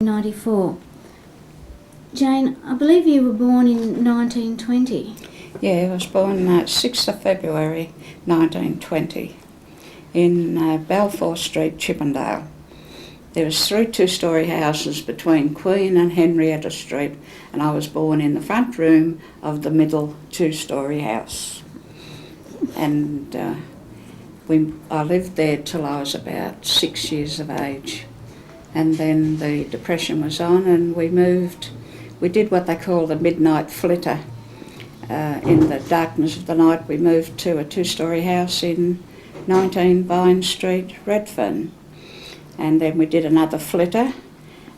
94. Jane, I believe you were born in 1920. Yeah, I was born 6th of February 1920 in Balfour Street, Chippendale. There was 3 two-storey houses between Queen and Henrietta Street, and I was born in the front room of the middle two-storey house. And I lived there till I was about 6 years of age. And then the Depression was on and we moved. We did what they call the midnight flitter. In the darkness of the night we moved to a two-storey house in 19 Vine Street, Redfern. And then we did another flitter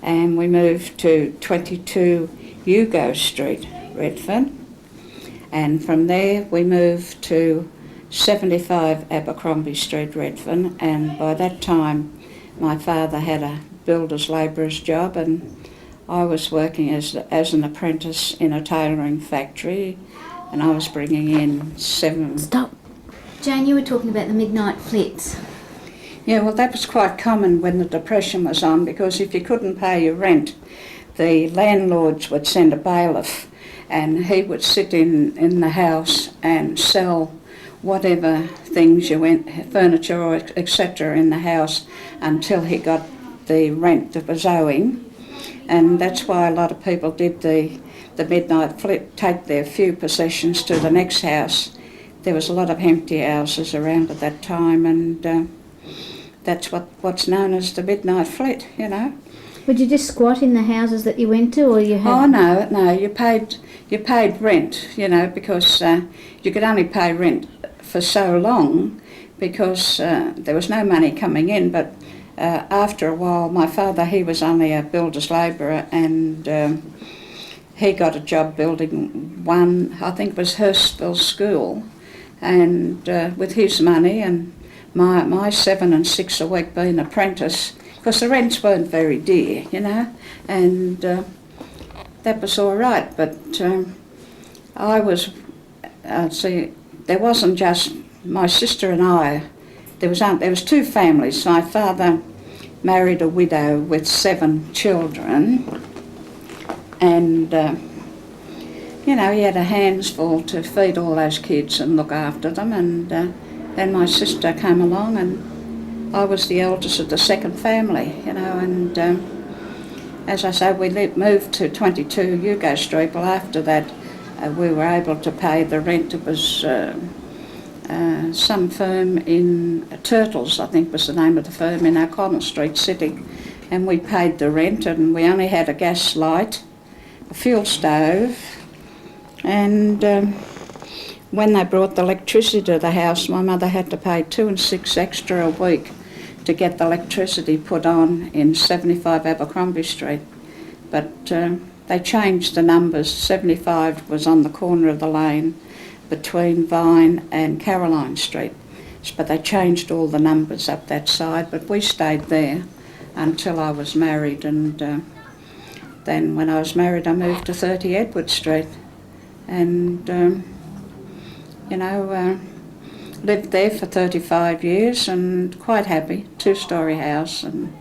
and we moved to 22 Hugo Street, Redfern. And from there we moved to 75 Abercrombie Street, Redfern. And by that time my father had a builder's labourer's job and I was working as an apprentice in a tailoring factory, and I was bringing in 7... Stop. Jane, you were talking about the midnight flits. Yeah, well that was quite common when the Depression was on, because if you couldn't pay your rent, the landlords would send a bailiff and he would sit in the house and sell whatever things you went, furniture or etc. in the house, until he got the rent that was owing. And that's why a lot of people did the midnight flit, take their few possessions to the next house. There was a lot of empty houses around at that time, and that's what's known as the midnight flit, you know. Would you just squat in the houses that you went to, or you had... Oh no, you paid rent, you know, because you could only pay rent for so long, because there was no money coming in. But after a while, my father, he was only a builder's labourer, and he got a job building one, I think it was Hurstville School, and with his money and my 7 and 6 a week being apprentice, because the rents weren't very dear, you know, and that was all right. But I was, see, there wasn't just my sister and I. There was 2 families. My father married a widow with 7 children, and you know, he had a hands full to feed all those kids and look after them. And then my sister came along, and I was the eldest of the second family, you know. And as I say, we moved to 22 Hugo Street. Well, after that, we were able to pay the rent. It was some firm in Turtles, I think was the name of the firm, in O'Connell Street City, and we paid the rent, and we only had a gas light, a fuel stove, and when they brought the electricity to the house, my mother had to pay 2 and 6 extra a week to get the electricity put on in 75 Abercrombie Street. But they changed the numbers. 75 was on the corner of the lane between Vine and Caroline Street, but they changed all the numbers up that side. But we stayed there until I was married, and then when I was married I moved to 30 Edward Street, and you know, lived there for 35 years and quite happy. 2-storey house, and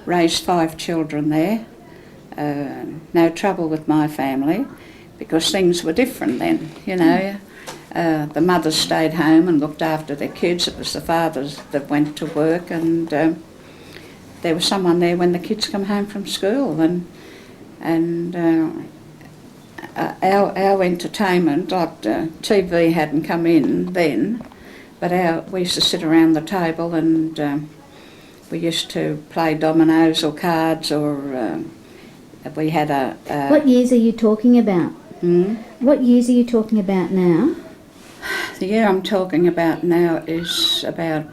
raised 5 children there. No trouble with my family, because things were different then, you know. The mothers stayed home and looked after their kids. It was the fathers that went to work, and there was someone there when the kids come home from school. And our entertainment, like TV hadn't come in then, but we used to sit around the table, and we used to play dominoes or cards, or we had a... What years are you talking about? What years are you talking about now? The year I'm talking about now is about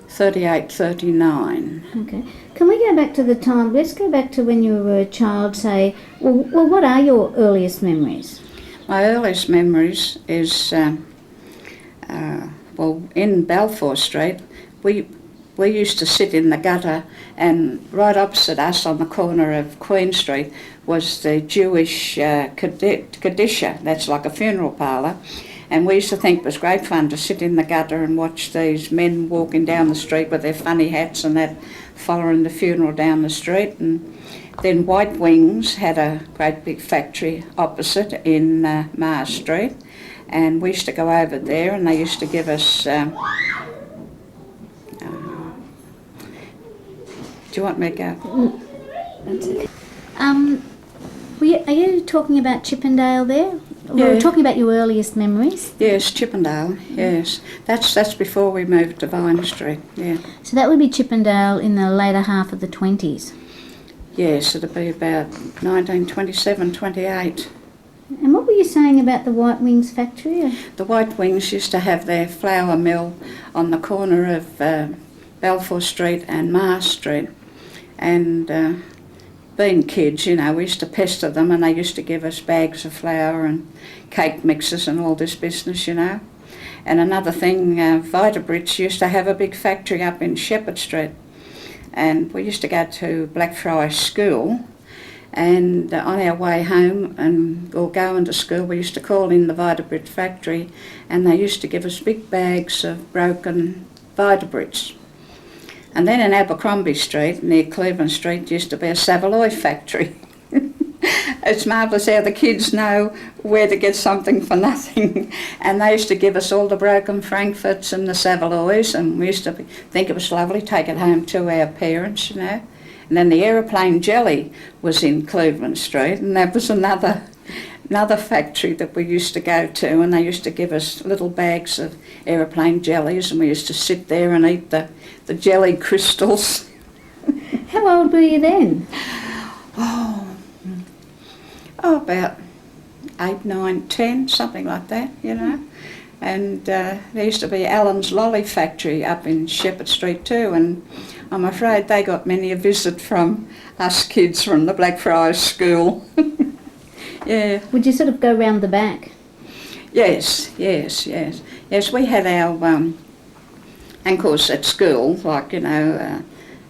38, 39. Okay. Can we go back to the time, let's go back to when you were a child, say, well what are your earliest memories? My earliest memories is, well, in Balfour Street, we used to sit in the gutter, and right opposite us on the corner of Queen Street was the Jewish Kadisha, that's like a funeral parlour. And we used to think it was great fun to sit in the gutter and watch these men walking down the street with their funny hats and that, following the funeral down the street. And Then White Wings had a great big factory opposite in Balfour Street, and we used to go over there, and they used to give us. Do you want me to go? That's okay. Are you talking about Chippendale there? Yeah. We were talking about your earliest memories. Yes, Chippendale. Yes, that's before we moved to Vine Street. Yeah. So that would be Chippendale in the later half of the 20s. Yes, it'd be about 1927, 28. And what were you saying about the White Wings factory? The White Wings used to have their flour mill on the corner of Balfour Street and Balfour Street, and being kids, you know, we used to pester them, and they used to give us bags of flour and cake mixes and all this business, you know. And another thing, Vitabrits used to have a big factory up in Shepherd Street, and we used to go to Blackfriars School, and on our way home or going to school, we used to call in the Vitabrit factory, and they used to give us big bags of broken Vitabrits. And then in Abercrombie Street, near Cleveland Street, used to be a Savoy factory. It's marvellous how the kids know where to get something for nothing. And they used to give us all the broken Frankfurts and the Savoys, and we used to think it was lovely, take it home to our parents, you know. And then the aeroplane jelly was in Cleveland Street, and that was another factory that we used to go to, and they used to give us little bags of aeroplane jellies, and we used to sit there and eat the jelly crystals. How old were you then? About 8, 9, 10, something like that, you know. And there used to be Allen's Lolly factory up in Shepherd Street too, and I'm afraid they got many a visit from us kids from the Blackfriars School. Yeah. Would you sort of go round the back? Yes. Yes, we had our uncles at school, like, you know,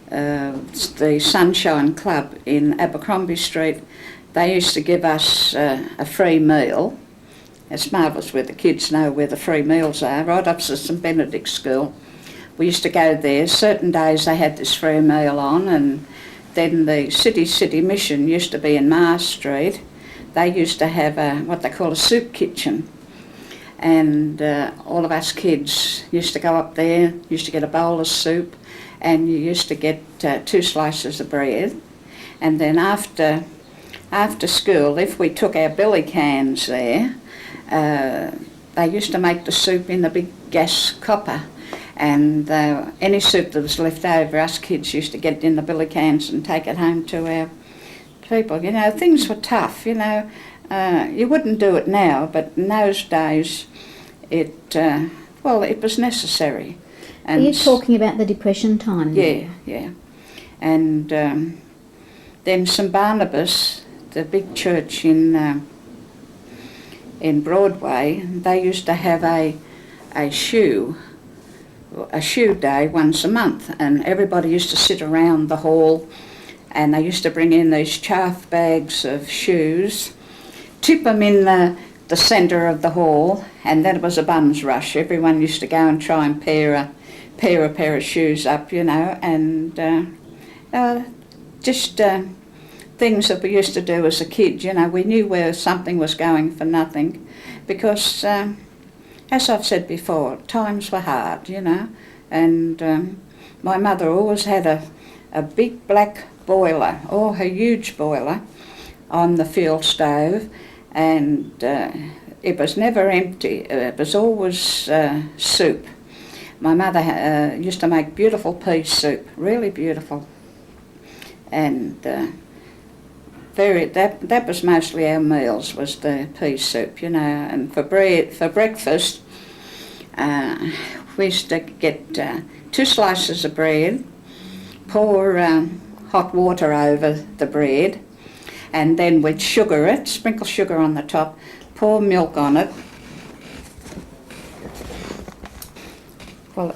the Sunshine Club in Abercrombie Street. They used to give us a free meal. It's marvellous where the kids know where the free meals are, right up to St Benedict's School. We used to go there. Certain days they had this free meal on, and then the City Mission used to be in Balfour Street. They used to have what they call a soup kitchen, and all of us kids used to go up there, used to get a bowl of soup, and you used to get 2 slices of bread. And then after school, if we took our billy cans there, they used to make the soup in the big gas copper, and any soup that was left over, us kids used to get it in the billy cans and take it home to our people. You know, things were tough, you know. You wouldn't do it now, but in those days it was necessary. And are you talking about the Depression time? Yeah. And then St Barnabas, the big church in Broadway, they used to have a shoe day once a month, and everybody used to sit around the hall, and they used to bring in these chaff bags of shoes, tip them in the centre of the hall, and then it was a bum's rush. Everyone used to go and try and pair a pair of shoes up, you know, and just things that we used to do as a kid, you know. We knew where something was going for nothing, because as I've said before, times were hard, you know, and my mother always had a big black boiler, a huge boiler, on the fuel stove, and it was never empty. It was always soup. My mother used to make beautiful pea soup, really beautiful, and that was mostly our meals, was the pea soup, you know. And for breakfast, we used to get 2 slices of bread, pour hot water over the bread, and then we'd sugar it, sprinkle sugar on the top, pour milk on it. Well,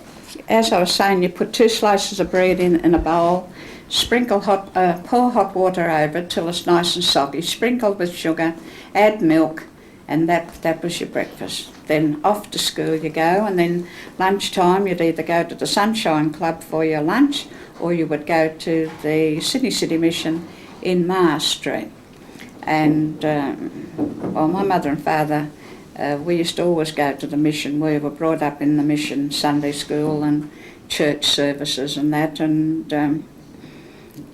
as I was saying, you put 2 slices of bread in a bowl, pour hot water over it till it's nice and soggy, sprinkle with sugar, add milk, and that was your breakfast. Then off to school you go, and then lunchtime you'd either go to the Sunshine Club for your lunch, or you would go to the City Mission in Mars Street. And, well, my mother and father, we used to always go to the mission. We were brought up in the mission Sunday school and church services and that. And,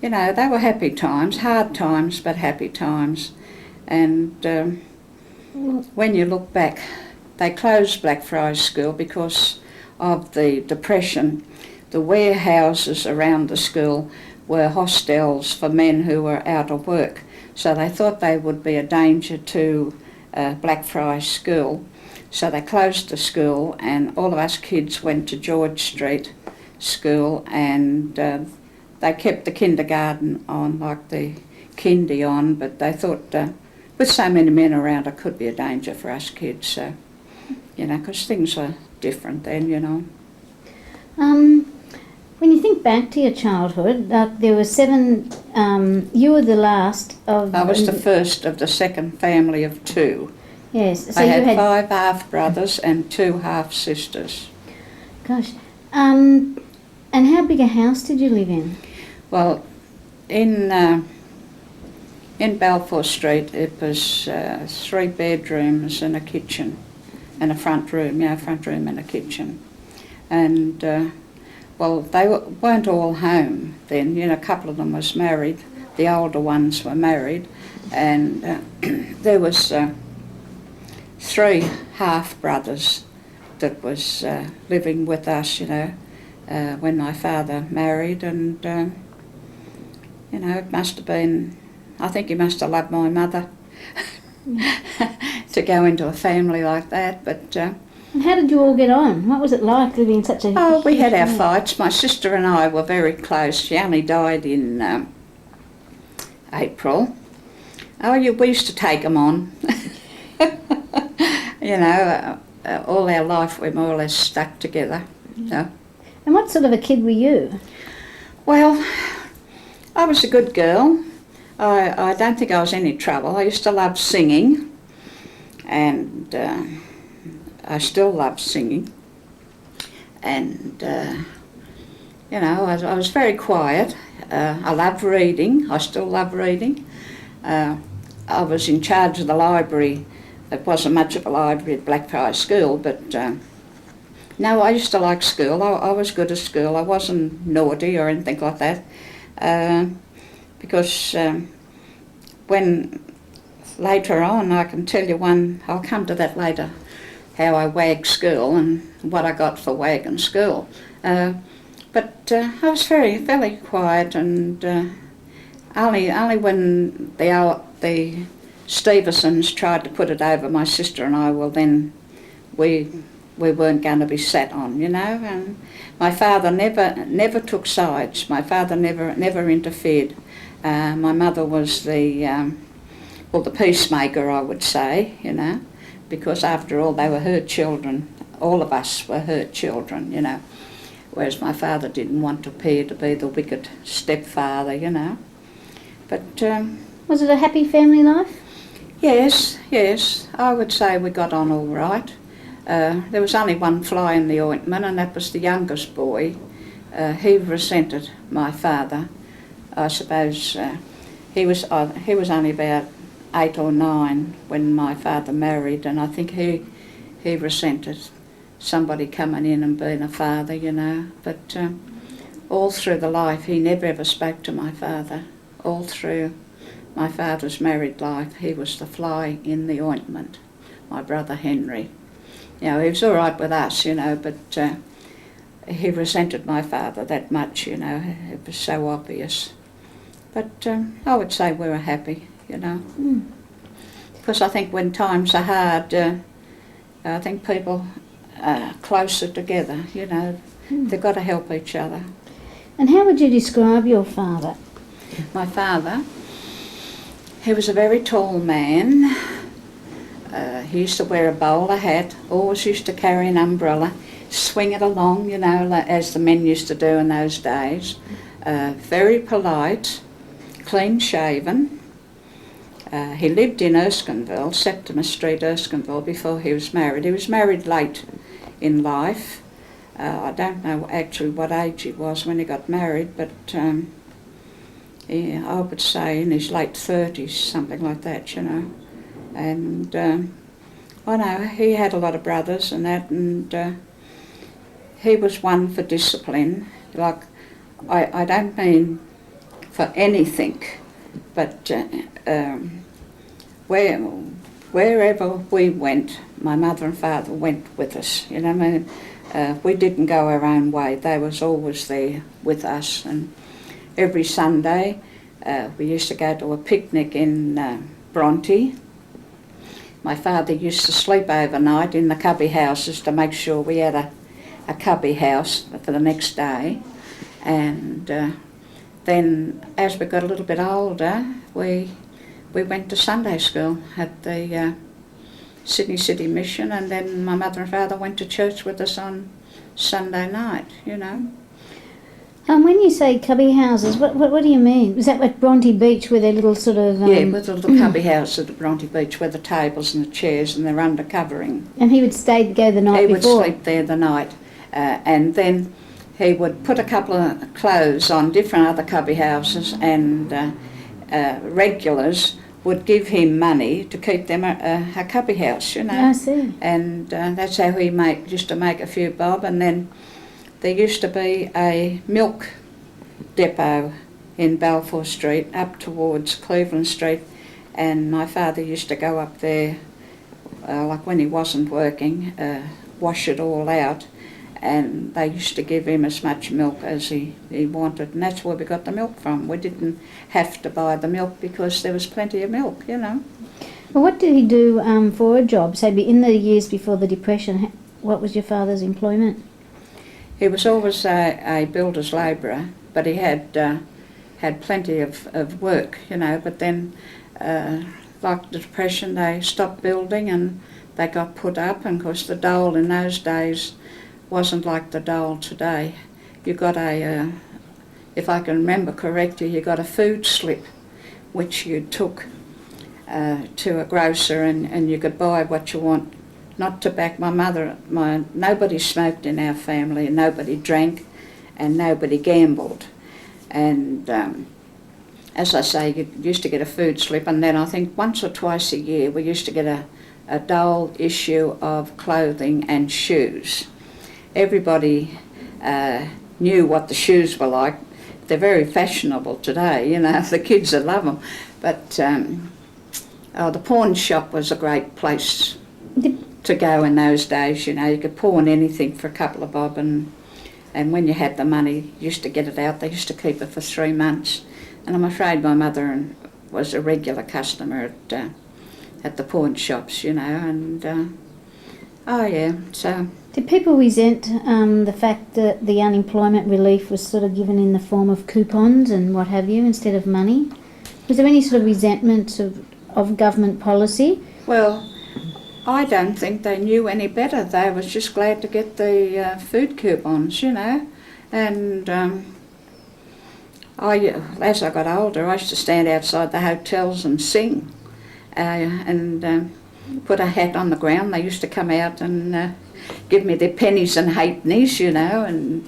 you know, they were happy times, hard times, but happy times. And when you look back, they closed Blackfriars School because of the Depression. The warehouses around the school were hostels for men who were out of work. So they thought they would be a danger to Blackfriars School. So they closed the school, and all of us kids went to George Street School, and they kept the kindergarten on, like the kindy on, but they thought with so many men around it could be a danger for us kids. So, you know, because things were different then, you know. When you think back to your childhood, there were 7, you were the last of... I was the first of the second family of 2. Yes. So I you had 5 half-brothers and 2 half-sisters. Gosh. And how big a house did you live in? Well, in Balfour Street, it was 3 bedrooms and a kitchen and a front room, front room and a kitchen. And... well, they weren't all home then. You know, a couple of them was married. The older ones were married, and there was 3 half-brothers that was living with us, you know, when my father married. And, you know, it must have been, I think he must have loved my mother to go into a family like that, but... And how did you all get on? What was it like living in such a... Oh, we had our fights. My sister and I were very close. She only died in April. Oh, we used to take them on. You know, all our life we more or less stuck together. So. And what sort of a kid were you? Well, I was a good girl. I don't think I was any trouble. I used to love singing, and... I still love singing, and you know, I was very quiet. I love reading. I still love reading. I was in charge of the library. It wasn't much of a library at Blackfriars School, but no, I used to like school. I was good at school. I wasn't naughty or anything like that, because when later on, I can tell you one. I'll come to that later. How I wagged school and what I got for wagging school. But I was fairly quiet, and only when the Stevensons tried to put it over my sister and I, well then we weren't going to be sat on, you know. And my father never took sides. My father never interfered. My mother was the peacemaker, I would say, you know. Because after all, they were her children. All of us were her children, you know. Whereas my father didn't want to appear to be the wicked stepfather, you know. But... was it a happy family life? Yes. I would say we got on all right. There was only one fly in the ointment, and that was the youngest boy. He resented my father. I suppose he was only about 8 or 9 when my father married, and I think he resented somebody coming in and being a father, you know. But all through the life, he never ever spoke to my father. All through my father's married life, he was the fly in the ointment, my brother Henry. You know, he was all right with us, you know, but he resented my father that much, you know. It was so obvious. But I would say we were happy, you know. Because I think when times are hard, I think people are closer together, you know. They've got to help each other. And how would you describe your father? My father, he was a very tall man. He used to wear a bowler hat, always used to carry an umbrella, swing it along, you know, as the men used to do in those days. Very polite, clean-shaven. He lived in Erskineville, Septimus Street, Erskineville, before he was married. He was married late in life. I don't know actually what age he was when he got married, but I would say in his late 30s, something like that, you know. And I know he had a lot of brothers and that, and he was one for discipline. Like, I don't mean for anything, but wherever we went, my mother and father went with us, you know what I mean? We didn't go our own way. They was always there with us. And every Sunday we used to go to a picnic in Bronte. My father used to sleep overnight in the cubby houses to make sure we had a cubby house for the next day. And then as we got a little bit older, we went to Sunday school at the Sydney City Mission, and then my mother and father went to church with us on Sunday night, you know. When you say cubby houses, what do you mean? Was that at Bronte Beach where they're little sort of... Yeah, with the little cubby house at Bronte Beach with the tables and the chairs and they're under covering. And he would go the night before? He would sleep there the night. And then he would put a couple of clothes on different other cubby houses, and regulars would give him money to keep them a cubby house, you know. I see. And that's how he used to make a few bob. And then there used to be a milk depot in Balfour Street up towards Cleveland Street, and my father used to go up there, like when he wasn't working, wash it all out, and they used to give him as much milk as he wanted, and that's where we got the milk from. We didn't have to buy the milk because there was plenty of milk, you know. Well, what did he do for a job? Say, in the years before the Depression, what was your father's employment? He was always a builder's labourer, but he had plenty of work, you know. But then, like the Depression, they stopped building and they got put up, and of course the dole in those days wasn't like the dole today. You got if I can remember correctly, you got a food slip which you took to a grocer, and you could buy what you want. Not tobacco. Nobody smoked in our family, and nobody drank, and nobody gambled. And as I say, you used to get a food slip, and then I think once or twice a year we used to get a dole issue of clothing and shoes. Everybody knew what the shoes were like. They're very fashionable today, you know, the kids that love them. But the pawn shop was a great place to go in those days, you know. You could pawn anything for a couple of bob, and when you had the money, you used to get it out. They used to keep it for 3 months. And I'm afraid my mother was a regular customer at the pawn shops, you know, and oh yeah, so... Did people resent the fact that the unemployment relief was sort of given in the form of coupons and what have you instead of money? Was there any sort of resentment of government policy? Well, I don't think they knew any better. They was just glad to get the food coupons, you know. And as I got older, I used to stand outside the hotels and sing, and put a hat on the ground. They used to come out and give me their pennies and halfpennies, you know. And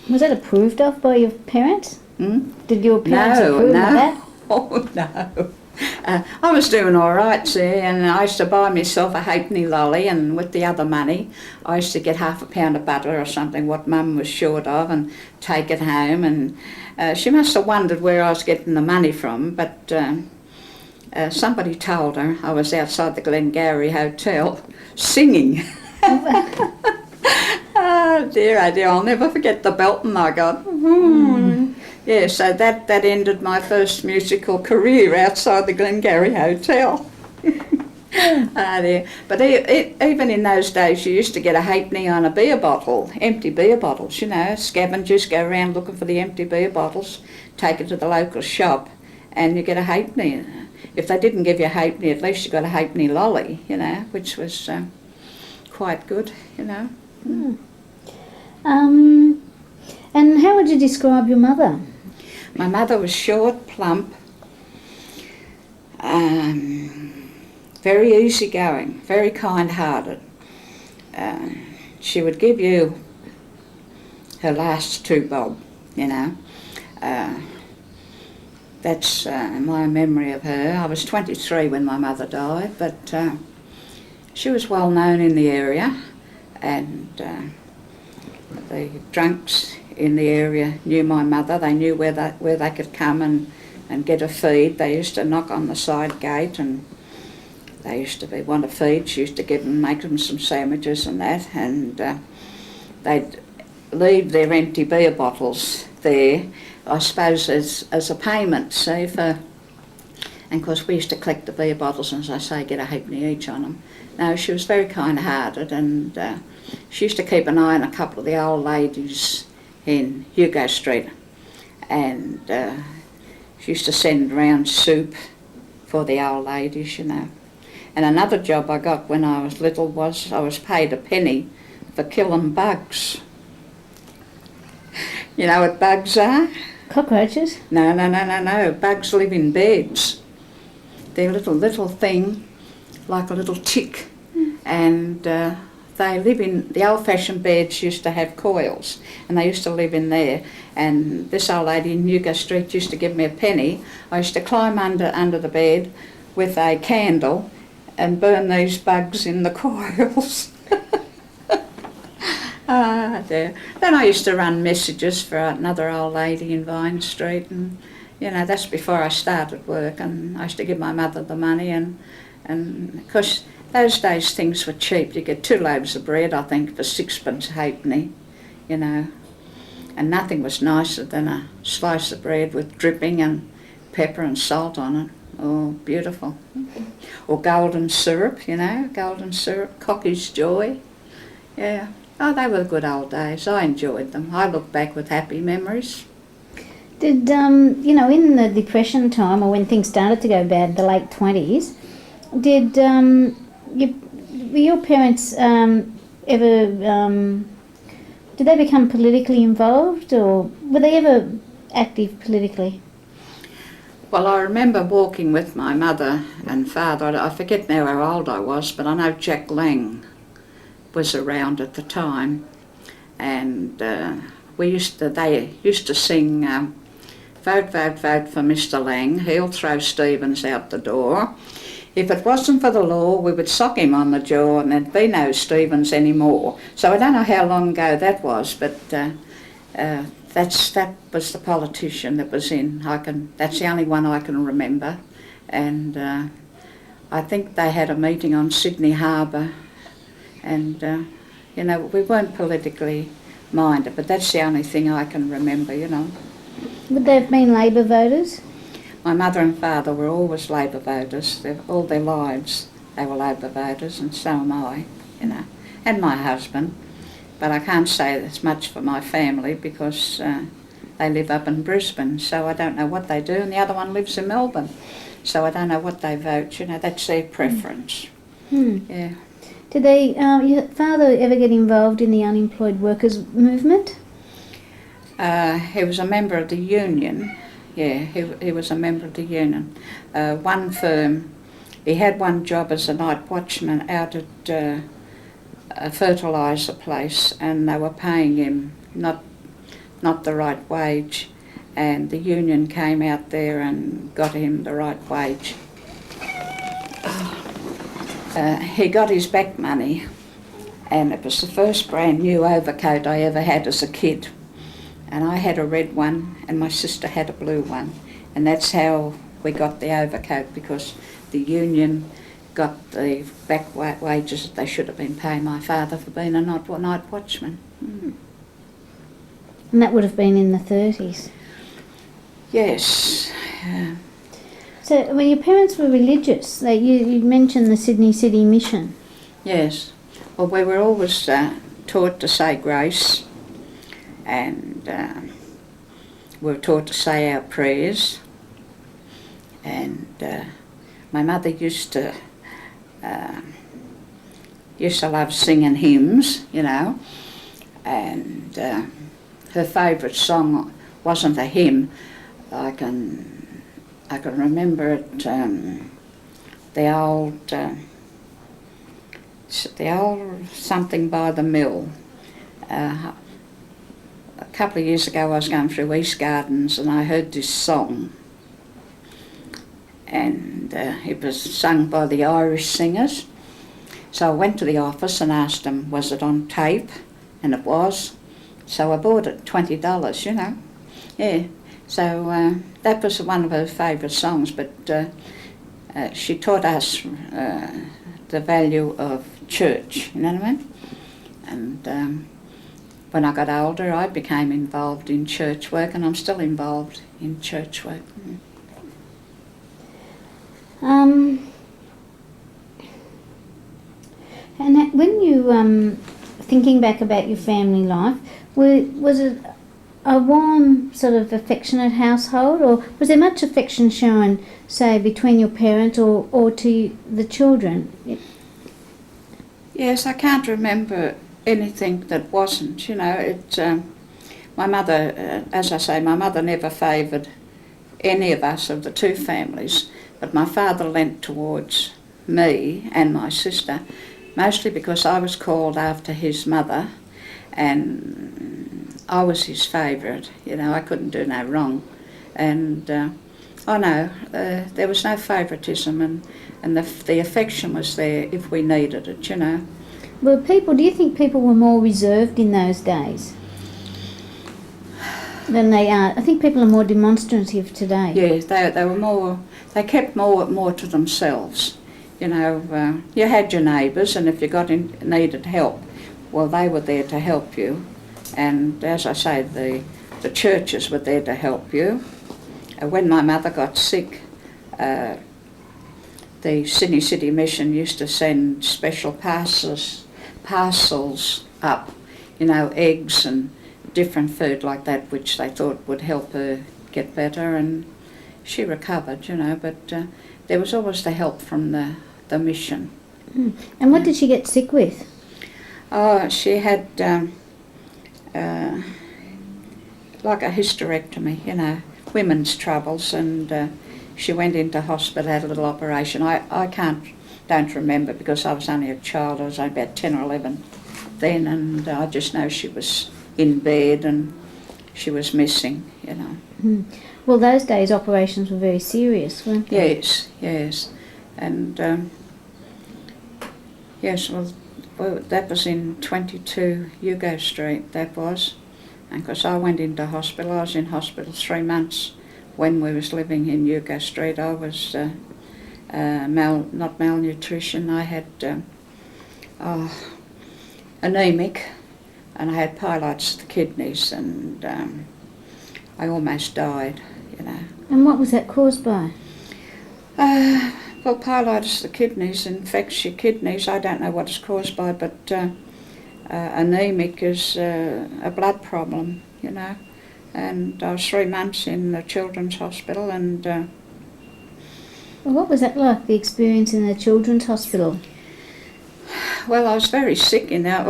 was that approved of by your parents? Did your parents approve of that? Oh no. I was doing all right, see, and I used to buy myself a halfpenny lolly, and with the other money I used to get half a pound of butter or something, what Mum was short of, and take it home. And she must have wondered where I was getting the money from, but somebody told her I was outside the Glengarry Hotel singing. Oh dear, I'll never forget the belting I got. Yeah, so that ended my first musical career outside the Glengarry Hotel. Dear. But even in those days, you used to get a halfpenny on a beer bottle, empty beer bottles, you know. Scavengers go around looking for the empty beer bottles, take it to the local shop, and you get a halfpenny. If they didn't give you a halfpenny, at least you got a halfpenny lolly, you know, which was quite good, you know. And how would you describe your mother? My mother was short, plump, very easygoing, very kind-hearted. She would give you her last 2 bob, you know. that's my memory of her. I was 23 when my mother died, but she was well known in the area, and the drunks in the area knew my mother. They knew where they could come and get a feed. They used to knock on the side gate, and they used to want a feed. She used to make them some sandwiches and that, and they'd leave their empty beer bottles there, I suppose as a payment, see, and of course we used to collect the beer bottles and, as I say, get a halfpenny each on them. No, she was very kind-hearted, and she used to keep an eye on a couple of the old ladies in Hugo Street, and she used to send round soup for the old ladies, you know. And another job I got when I was little was I was paid a penny for killing bugs. You know what bugs are? Cockroaches? No. Bugs live in beds. They're a little thing, like a little tick, and they live in, the old-fashioned beds used to have coils, and they used to live in there. And this old lady in Hugo Street used to give me a penny. I used to climb under the bed with a candle and burn these bugs in the coils. Ah, dear. Then I used to run messages for another old lady in Vine Street, and you know, that's before I started work, and I used to give my mother the money, and of course those days things were cheap. You get 2 loaves of bread, I think, for 6pence halfpenny, you know, and nothing was nicer than a slice of bread with dripping and pepper and salt on it. Oh, beautiful. Or golden syrup, you know, golden syrup, Cocky's Joy. Yeah. Oh, they were good old days. I enjoyed them. I look back with happy memories. Did, you know, in the Depression time, or when things started to go bad, the late 20s, did were your parents ever, did they become politically involved, or were they ever active politically? Well, I remember walking with my mother and father. I forget now how old I was, but I know Jack Lang was around at the time, and they used to sing vote, vote, vote for Mr. Lang, he'll throw Stevens out the door. If it wasn't for the law, we would sock him on the jaw and there'd be no Stevens anymore. So I don't know how long ago that was, but that was the politician that was in. That's the only one I can remember, and I think they had a meeting on Sydney Harbour. And, you know, we weren't politically minded, but that's the only thing I can remember, you know. Would they have been Labor voters? My mother and father were always Labor voters. All their lives they were Labor voters, and so am I, you know, and my husband. But I can't say that's much for my family because they live up in Brisbane, so I don't know what they do, and the other one lives in Melbourne, so I don't know what they vote, you know, that's their preference. Yeah. Did your father ever get involved in the unemployed workers movement? He was a member of the union. Yeah, he was a member of the union. One firm, he had one job as a night watchman out at a fertiliser place, and they were paying him not the right wage, and the union came out there and got him the right wage. He got his back money, and it was the first brand new overcoat I ever had as a kid. And I had a red one and my sister had a blue one, and that's how we got the overcoat, because the union got the back wages that they should have been paying my father for being a night watchman. And that would have been in the 30s? Yes. So when your parents were religious, you mentioned the Sydney City Mission. Yes. Well, we were always taught to say grace, and we were taught to say our prayers, and my mother used to love singing hymns, you know, and her favourite song wasn't a hymn. I can remember it, the old Something by the Mill. A couple of years ago I was going through East Gardens and I heard this song, and it was sung by the Irish singers. So I went to the office and asked them, was it on tape? And it was. So I bought it, $20, you know. Yeah. So that was one of her favourite songs, but she taught us the value of church, you know what I mean? And when I got older, I became involved in church work, and I'm still involved in church work. And when you thinking back about your family life, was it a warm, sort of affectionate household, or was there much affection shown, say, between your parents or to the children? Yes, I can't remember anything that wasn't, you know. My mother, as I say, my mother never favoured any of us of the two families, but my father leant towards me and my sister, mostly because I was called after his mother, and I was his favourite, you know. I couldn't do no wrong. And there was no favouritism, and the affection was there if we needed it, you know. Do you think people were more reserved in those days than they are? I think people are more demonstrative today. Yes, they were more, they kept more to themselves. You know, you had your neighbours, and if you needed help, well, they were there to help you. And as I say, the churches were there to help you. When my mother got sick, the Sydney City Mission used to send special parcels up, you know, eggs and different food like that, which they thought would help her get better, and she recovered, you know. But there was always the help from the mission. And what did she get sick with? Oh, she had like a hysterectomy, you know, women's troubles, and she went into hospital, had a little operation. I don't remember because I was only a child. I was only about 10 or 11 then, and I just know she was in bed and she was missing, you know. Well, those days operations were very serious, weren't they? Yes. And yes, well, that was in 22 Hugo Street, that was. And because I went into hospital, I was in hospital 3 months when we was living in Hugo Street. I was not malnutrition, I had anemic, and I had pyelitis of the kidneys, and I almost died, you know. And what was that caused by? Well, pyelitis of the kidneys infects your kidneys. I don't know what it's caused by, but anemic is a blood problem, you know. And I was 3 months in the children's hospital, and Well, what was that like, the experience in the children's hospital? well, I was very sick in there.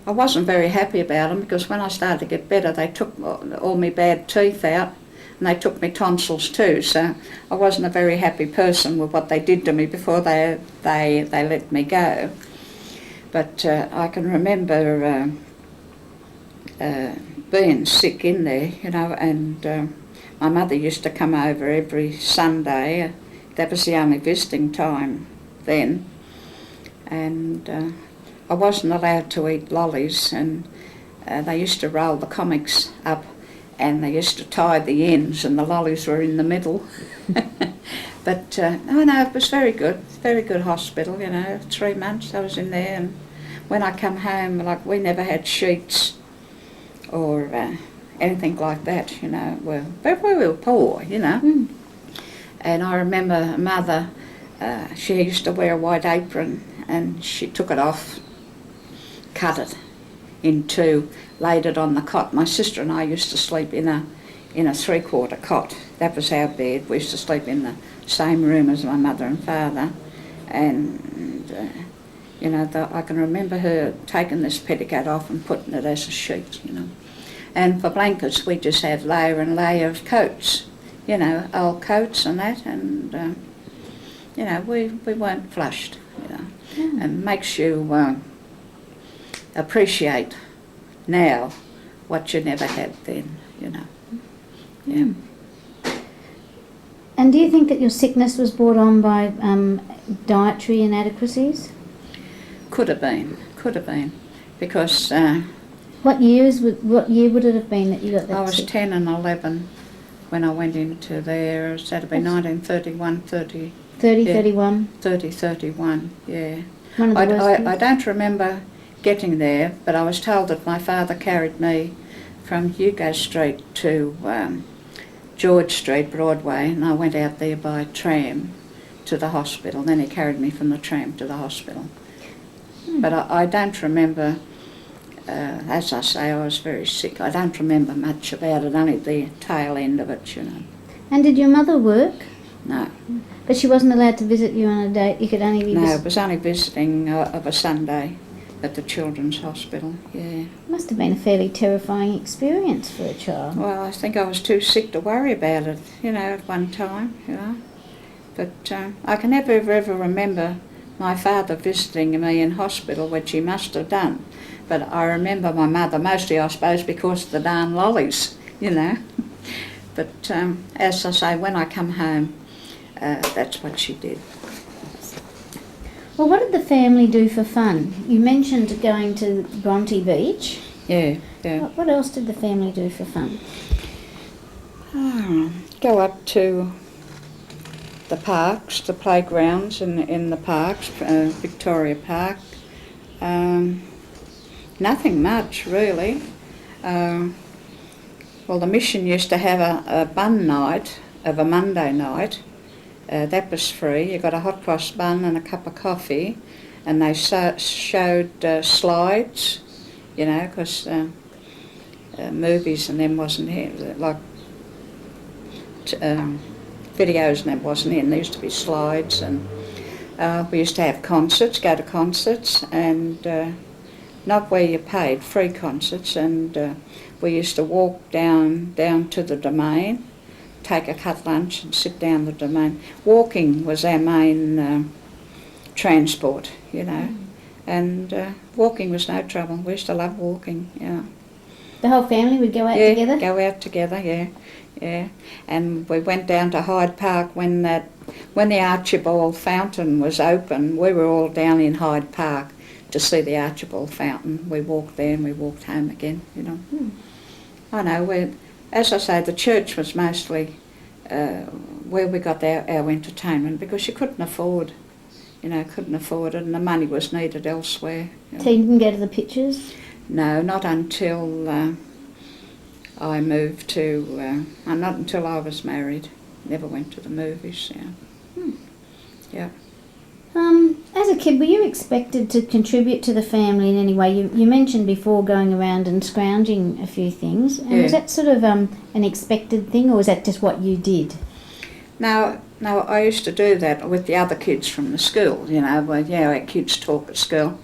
I wasn't very happy about them, because when I started to get better, they took all my bad teeth out, and they took my tonsils too. So I wasn't a very happy person with what they did to me before they let me go. But I can remember being sick in there, you know, and my mother used to come over every Sunday. That was the only visiting time then. And I wasn't allowed to eat lollies, and they used to roll the comics up, and they used to tie the ends, and the lollies were in the middle. But no, it was very good hospital, you know. 3 months I was in there, and when I come home, like, we never had sheets or anything like that, you know. We were poor, you know. And I remember Mother, she used to wear a white apron, and she took it off, cut it in two, laid it on the cot. My sister and I used to sleep in a 3/4 cot. That was our bed. We used to sleep in the same room as my mother and father. And you know, I can remember her taking this petticoat off and putting it as a sheet, you know. And for blankets, we just had layer and layer of coats, you know, old coats and that, and you know, we weren't flushed, you know. And makes you appreciate now what you never had then, you know. Yeah. And do you think that your sickness was brought on by dietary inadequacies? Could have been, because What year would it have been that you got that I was sick? 10 and 11 when I went into there. So that'd be 1931, 30, yeah. 31? 31, yeah. One of the worst I years? don't remember getting there, but I was told that my father carried me from Hugo Street to George Street, Broadway, and I went out there by tram to the hospital. Then he carried me from the tram to the hospital. But I don't remember, as I say, I was very sick. I don't remember much about it, only the tail end of it, you know. And did your mother work? No. But she wasn't allowed to visit you on a day. You could only be No, it was only visiting of a Sunday at the Children's Hospital, yeah. Must have been a fairly terrifying experience for a child. Well, I think I was too sick to worry about it, you know, at one time, you know. But I can never ever remember my father visiting me in hospital, which he must have done. But I remember my mother, mostly I suppose because of the darn lollies, you know. But as I say, when I come home, that's what she did. Well, what did the family do for fun? You mentioned going to Bronte Beach. Yeah, yeah. What else did the family do for fun? Go up to the parks, the playgrounds in the parks, Victoria Park. Nothing much, really. Well, the mission used to have a bun night of a Monday night. That was free. You got a hot cross bun and a cup of coffee, and they showed slides, you know, because movies and them wasn't here, like videos and them wasn't in. There used to be slides, and we used to have concerts, go to concerts, and not where you paid, free concerts, and we used to walk down to the Domain, take a cut lunch and sit down the Domain. Walking was our main transport, you know, and walking was no trouble. We used to love walking, yeah. The whole family would go out together? Go out together, yeah, yeah. And we went down to Hyde Park when the Archibald Fountain was open. We were all down in Hyde Park to see the Archibald Fountain. We walked there and we walked home again, you know. I know, as I say, the church was mostly where we got our entertainment, because you couldn't afford it, and the money was needed elsewhere. You know. So you didn't go to the pictures? No, not until I moved to, not until I was married. Never went to the movies, yeah. Yeah. As a kid, were you expected to contribute to the family in any way? You mentioned before going around and scrounging a few things. And was that sort of an expected thing, or was that just what you did? No, I used to do that with the other kids from the school, you know, our kids talk at school.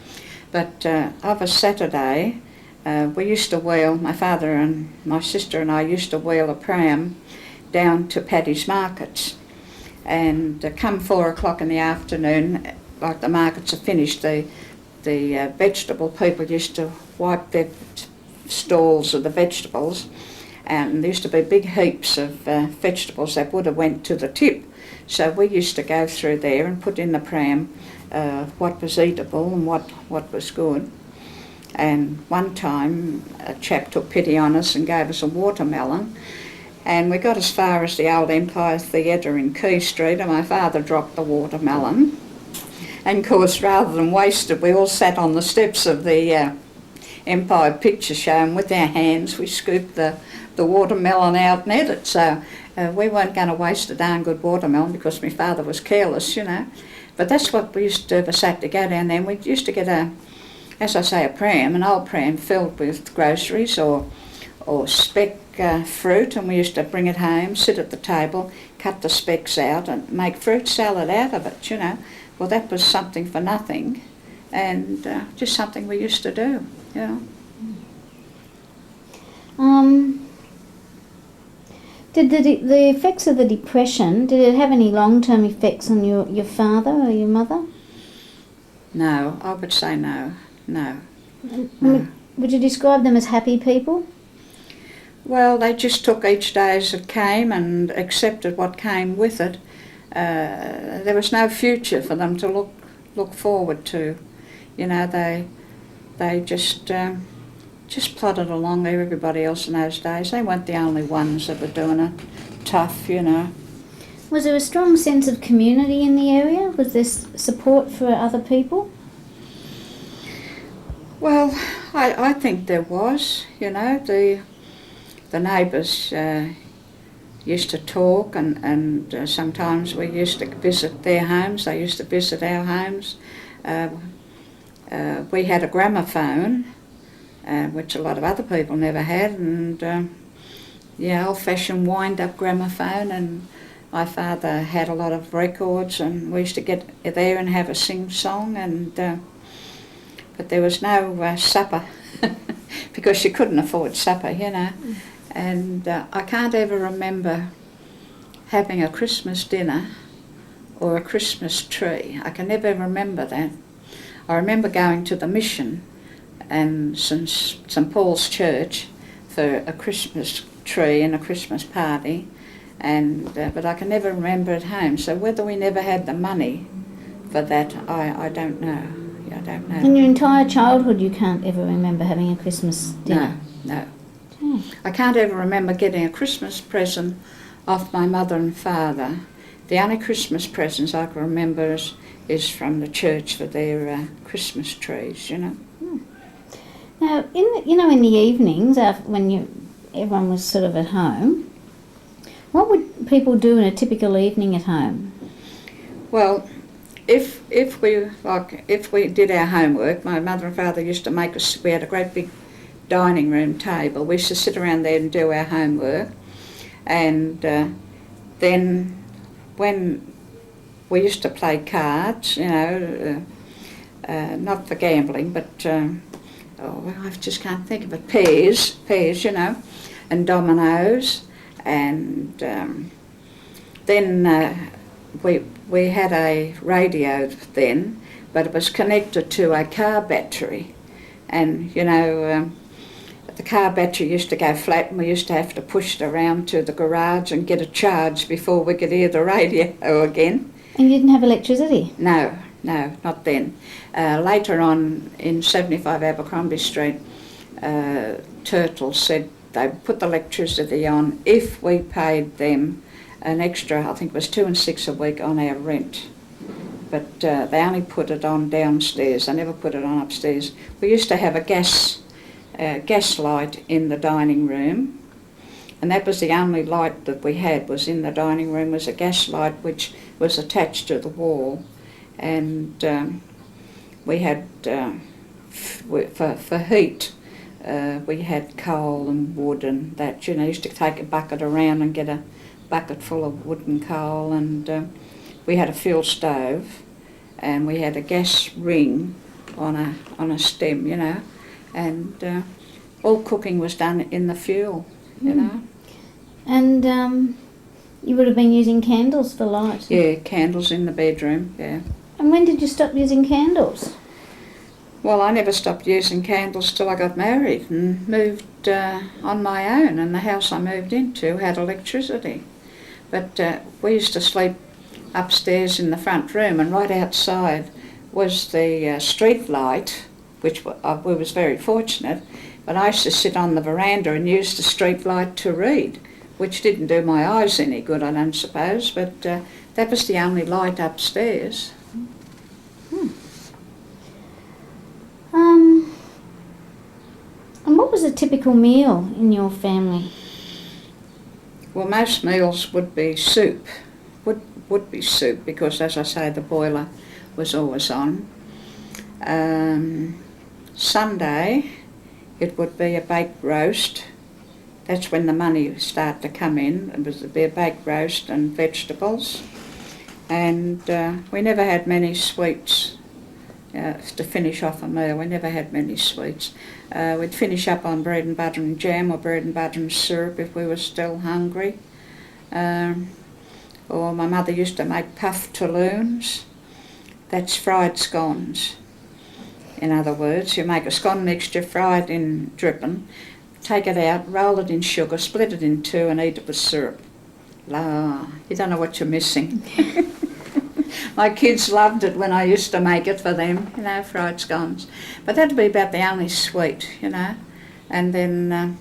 But of a Saturday, we used to wheel, my father and my sister and I used to wheel a pram down to Paddy's markets. And come 4 o'clock in the afternoon, like the markets are finished, the vegetable people used to wipe their stalls of the vegetables, and there used to be big heaps of vegetables that would have went to the tip. So we used to go through there and put in the pram what was eatable and what was good. And one time a chap took pity on us and gave us a watermelon. And we got as far as the old Empire Theatre in Quay Street, and my father dropped the watermelon. And of course, rather than waste it, we all sat on the steps of the Empire Picture Show, and with our hands we scooped the watermelon out and ate it. So we weren't going to waste a darn good watermelon because my father was careless, you know. But that's what we used to do if I sat to go down there. And we used to get as I say, a pram, an old pram filled with groceries or speck fruit, and we used to bring it home, sit at the table, cut the specks out and make fruit salad out of it, you know. Well, that was something for nothing, and just something we used to do, you know. Did the effects of the depression, did it have any long-term effects on your father or your mother? No, I would say no. Would you describe them as happy people? Well, they just took each day as it came and accepted what came with it. There was no future for them to look forward to. You know, they just plodded along like everybody else in those days. They weren't the only ones that were doing it tough, you know. Was there a strong sense of community in the area? Was there support for other people? Well, I think there was, you know. The neighbours used to talk, and sometimes we used to visit their homes. They used to visit our homes. We had a gramophone, which a lot of other people never had, and old-fashioned wind-up gramophone, and my father had a lot of records, and we used to get there and have a sing-song, and but there was no supper because you couldn't afford supper, you know. And I can't ever remember having a Christmas dinner or a Christmas tree. I can never remember that. I remember going to the mission and St Paul's Church for a Christmas tree and a Christmas party, and but I can never remember at home. So whether we never had the money for that, I don't know. I don't know. In your entire childhood, you can't ever remember having a Christmas dinner? No. I can't ever remember getting a Christmas present off my mother and father. The only Christmas presents I can remember is from the church for their Christmas trees, you know. Now, in the evenings, when everyone was sort of at home, what would people do in a typical evening at home? Well, if we did our homework, my mother and father used to make us. We had a great big dining room table. We used to sit around there and do our homework, and then when we used to play cards, you know, not for gambling, but I just can't think of it. Pairs, you know, and dominoes, and then we had a radio then, but it was connected to a car battery, and you know. The car battery used to go flat, and we used to have to push it around to the garage and get it charged before we could hear the radio again. And you didn't have electricity? No, not then. Later on in 75 Abercrombie Street, Turtle said they put the electricity on if we paid them an extra, I think it was 2 and 6 a week on our rent. But they only put it on downstairs. They never put it on upstairs. We used to have a gas light in the dining room, and that was the only light that we had was in the dining room, was a gas light which was attached to the wall, and we had for heat we had coal and wood and that, you know. Used to take a bucket around and get a bucket full of wood and coal, and we had a fuel stove, and we had a gas ring on a stem, you know. And all cooking was done in the fuel, you know. And you would have been using candles for light? Yeah, candles in the bedroom, yeah. And when did you stop using candles? Well, I never stopped using candles till I got married and moved on my own, and the house I moved into had electricity. But we used to sleep upstairs in the front room, and right outside was the street light, which we was very fortunate, but I used to sit on the veranda and use the street light to read, which didn't do my eyes any good, I don't suppose, but that was the only light upstairs. And what was a typical meal in your family? Well, most meals would be soup, would be soup, because, as I say, the boiler was always on. Sunday, it would be a baked roast. That's when the money started to come in. It would be a baked roast and vegetables. And we never had many sweets to finish off a meal. We never had many sweets. We'd finish up on bread and butter and jam or bread and butter and syrup if we were still hungry. Or my mother used to make puff touloons. That's fried scones. In other words, you make a scone mixture fried in dripping, take it out, roll it in sugar, split it in two and eat it with syrup. La, you don't know what you're missing. My kids loved it when I used to make it for them, you know, fried scones. But that'd be about the only sweet, you know. And then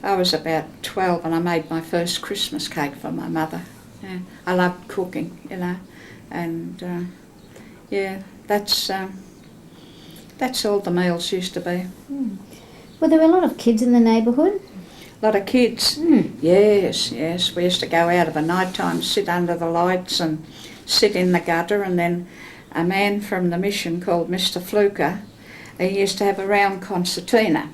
I was about 12 and I made my first Christmas cake for my mother. Yeah. I loved cooking, you know. And yeah, that's all the meals used to be. Mm. Were there a lot of kids in the neighbourhood? A lot of kids. Mm. Yes. We used to go out of a night time, sit under the lights and sit in the gutter, and then a man from the mission called Mr. Fluker, he used to have a round concertina,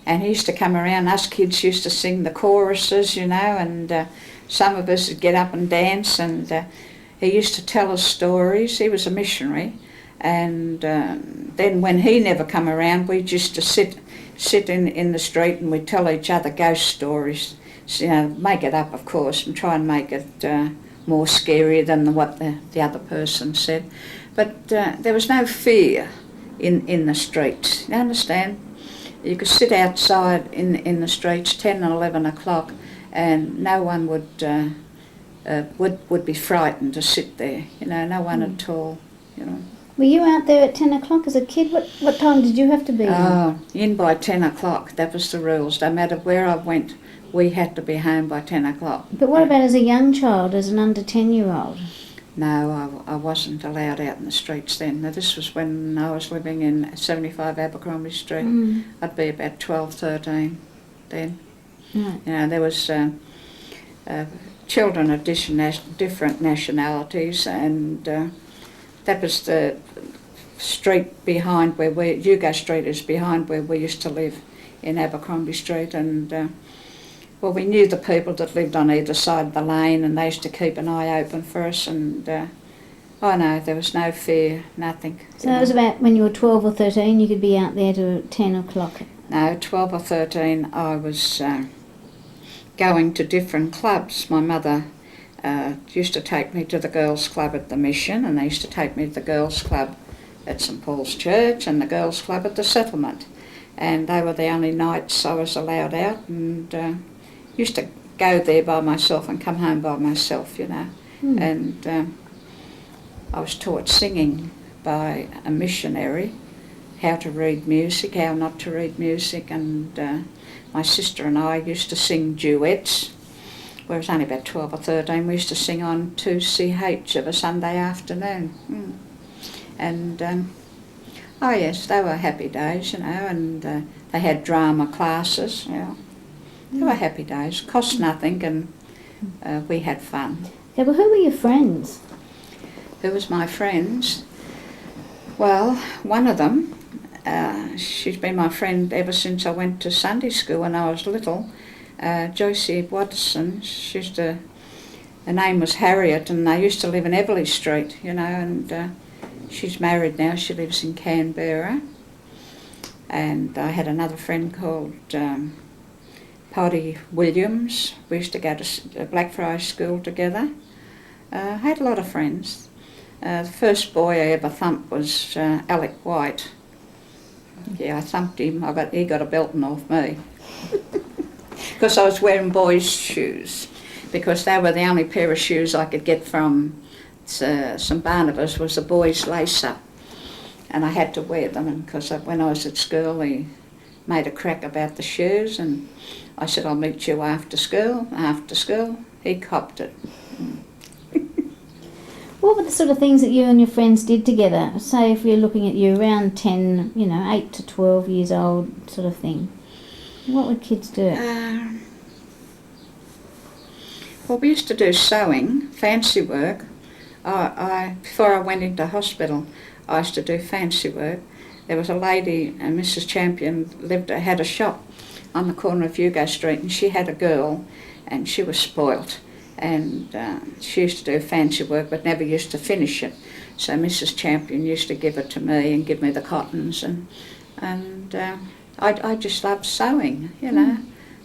and he used to come around. Us kids used to sing the choruses, you know, and some of us would get up and dance, and he used to tell us stories. He was a missionary, and then when he never come around, we used to sit in the street and we'd tell each other ghost stories. So, you know, make it up, of course, and try and make it more scary than what the other person said. But there was no fear in the streets. You understand? You could sit outside in the streets 10 and 11 o'clock and no one would be frightened to sit there. You know, no one at all, you know. Were you out there at 10 o'clock as a kid? What time did you have to be in? Oh, in by 10 o'clock. That was the rules. No matter where I went, we had to be home by 10 o'clock. But what about as a young child, as an under 10-year-old? No, I wasn't allowed out in the streets then. Now, this was when I was living in 75 Abercrombie Street. Mm. I'd be about 12, 13 then. Right. You know, there was children of different nationalities, and that was the street behind where Hugo Street is behind where we used to live in Abercrombie Street, and well, we knew the people that lived on either side of the lane, and they used to keep an eye open for us, and oh no, there was no fear, nothing. So that was about when you were 12 or 13, you could be out there to 10 o'clock? No, 12 or 13 I was going to different clubs. My mother used to take me to the girls' club at the mission, and they used to take me to the girls' club at St Paul's Church and the girls' club at the settlement. And they were the only nights I was allowed out, and used to go there by myself and come home by myself, you know. Mm. And I was taught singing by a missionary, how to read music, how not to read music, and my sister and I used to sing duets. When I was only about 12 or 13, we used to sing on 2CH of a Sunday afternoon. Mm. And oh yes, they were happy days, you know, and they had drama classes, you know. They were happy days, cost nothing, and we had fun. Yeah, well, who were your friends? Who was my friends? Well, one of them, she's been my friend ever since I went to Sunday school when I was little, Joyce Watson. Her name was Harriet, and they used to live in Everleigh Street, you know, and she's married now. She lives in Canberra. And I had another friend called Poddy Williams. We used to go to Blackfriars School together. I had a lot of friends. The first boy I ever thumped was Alec White. Yeah, I thumped him. He got a belting off me. Because I was wearing boys' shoes. Because they were the only pair of shoes I could get from St Barnabas was a boys' lace-up. And I had to wear them, and because when I was at school he made a crack about the shoes, and I said, I'll meet you after school. After school, he copped it. What were the sort of things that you and your friends did together? Say if you're looking at you around 10, you know, 8 to 12 years old sort of thing. What would kids do? Well, we used to do sewing, fancy work. Before I went into hospital, I used to do fancy work. There was a lady, Mrs. Champion, had a shop on the corner of Hugo Street, and she had a girl, and she was spoilt. And she used to do fancy work but never used to finish it. So Mrs. Champion used to give it to me and give me the cottons, and I just loved sewing, you know.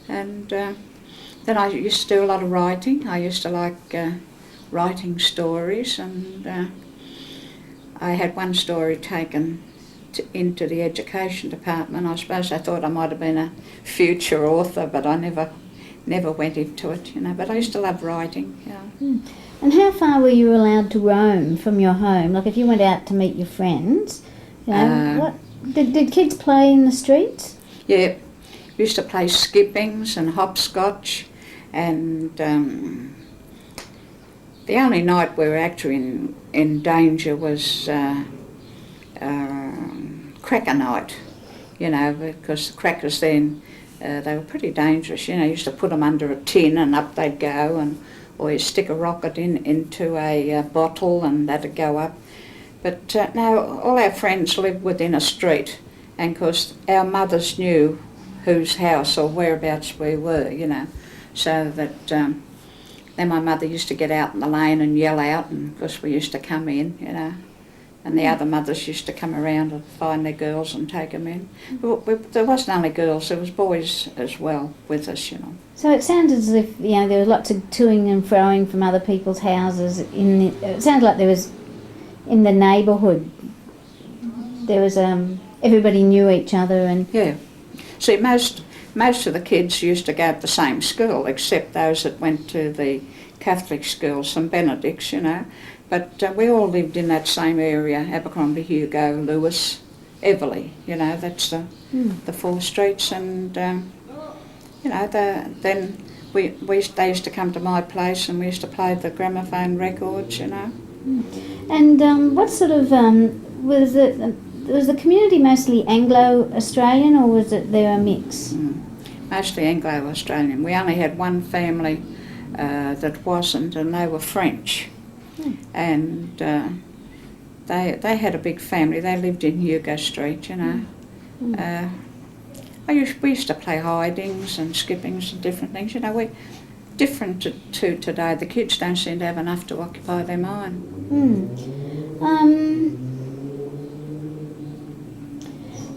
And then I used to do a lot of writing. I used to like writing stories, and I had one story taken into the education department. I suppose I thought I might have been a future author, but I never went into it, you know. But I used to love writing, yeah. And how far were you allowed to roam from your home? Like if you went out to meet your friends, you know, did kids play in the streets? Yeah, we used to play skippings and hopscotch, and the only night we were actually in danger was cracker night, you know, because the crackers then, they were pretty dangerous, you know. You used to put them under a tin and up they'd go, or you stick a rocket into a bottle and that'd go up. But now all our friends lived within a street, and of course our mothers knew whose house or whereabouts we were, you know, so that then my mother used to get out in the lane and yell out, and of course we used to come in, you know, and the other mothers used to come around and find their girls and take them in. There wasn't only girls, there was boys as well with us, you know. So it sounds as if, you know, there was lots of toing and froing from other people's houses. It sounds like there was, in the neighbourhood, there was, everybody knew each other and... Yeah. See, most of the kids used to go to the same school, except those that went to the Catholic schools, St Benedict's, you know. But we all lived in that same area: Abercrombie, Hugo, Lewis, Everley. You know, that's the 4 streets, and you know, then they used to come to my place, and we used to play the gramophone records, you know. And what sort of was it? Was the community mostly Anglo-Australian, or was it there a mix? Mostly Anglo-Australian. We only had one family that wasn't, and they were French. And they had a big family. They lived in Hugo Street, you know. We used to play hidings and skippings and different things, you know. We different to today. The kids don't seem to have enough to occupy their mind.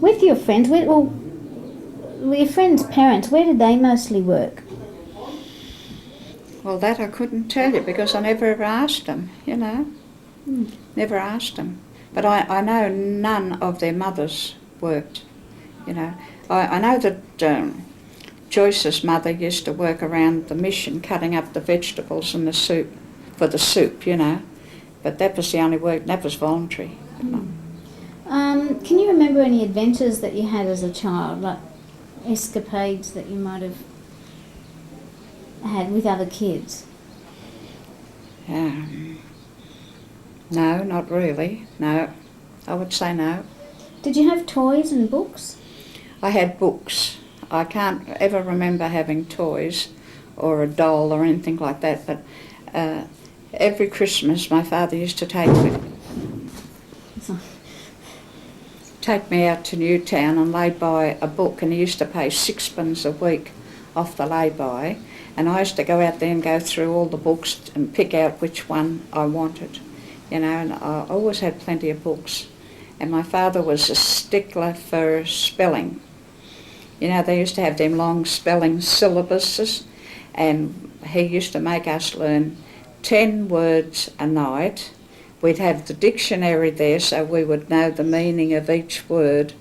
With your friends, with your friends' parents, where did they mostly work? Well, that I couldn't tell you because I never ever asked them, you know. Never asked them. But I know none of their mothers worked, you know. I know that Joyce's mother used to work around the mission cutting up the vegetables and the soup, for the soup, you know. But that was the only work, that was voluntary. Can you remember any adventures that you had as a child, like escapades that you might have had with other kids? No, not really. No, I would say no. Did you have toys and books? I had books. I can't ever remember having toys or a doll or anything like that, but every Christmas my father used to take me out to Newtown and lay by a book, and he used to pay 6 a week off the lay-by, and I used to go out there and go through all the books and pick out which one I wanted, you know, and I always had plenty of books. And my father was a stickler for spelling. You know, they used to have them long spelling syllabuses, and he used to make us learn 10 words a night. We'd have the dictionary there so we would know the meaning of each word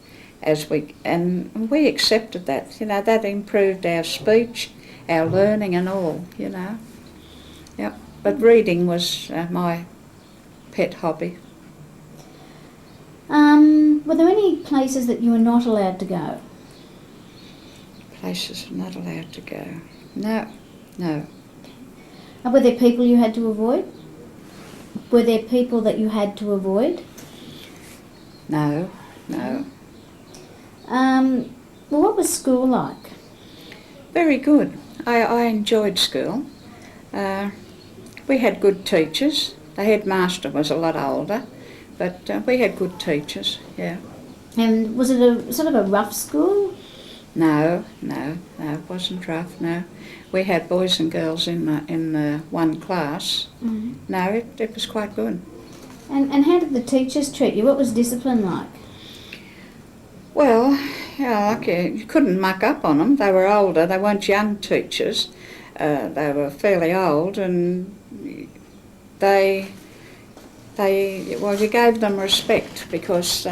and we accepted that. You know, that improved our speech, our learning and all, you know. Yep. But reading was my pet hobby. Were there any places that you were not allowed to go? Places I'm not allowed to go? No. Were there people you had to avoid? Were there people that you had to avoid? No. Well, what was school like? Very good. I enjoyed school. We had good teachers. The headmaster was a lot older, but we had good teachers, yeah. And was it a sort of a rough school? No, it wasn't rough, no. We had boys and girls in the one class. Mm-hmm. No, it was quite good. And how did the teachers treat you? What was discipline like? Well, yeah, you couldn't muck up on them. They were older. They weren't young teachers. They were fairly old, and you gave them respect because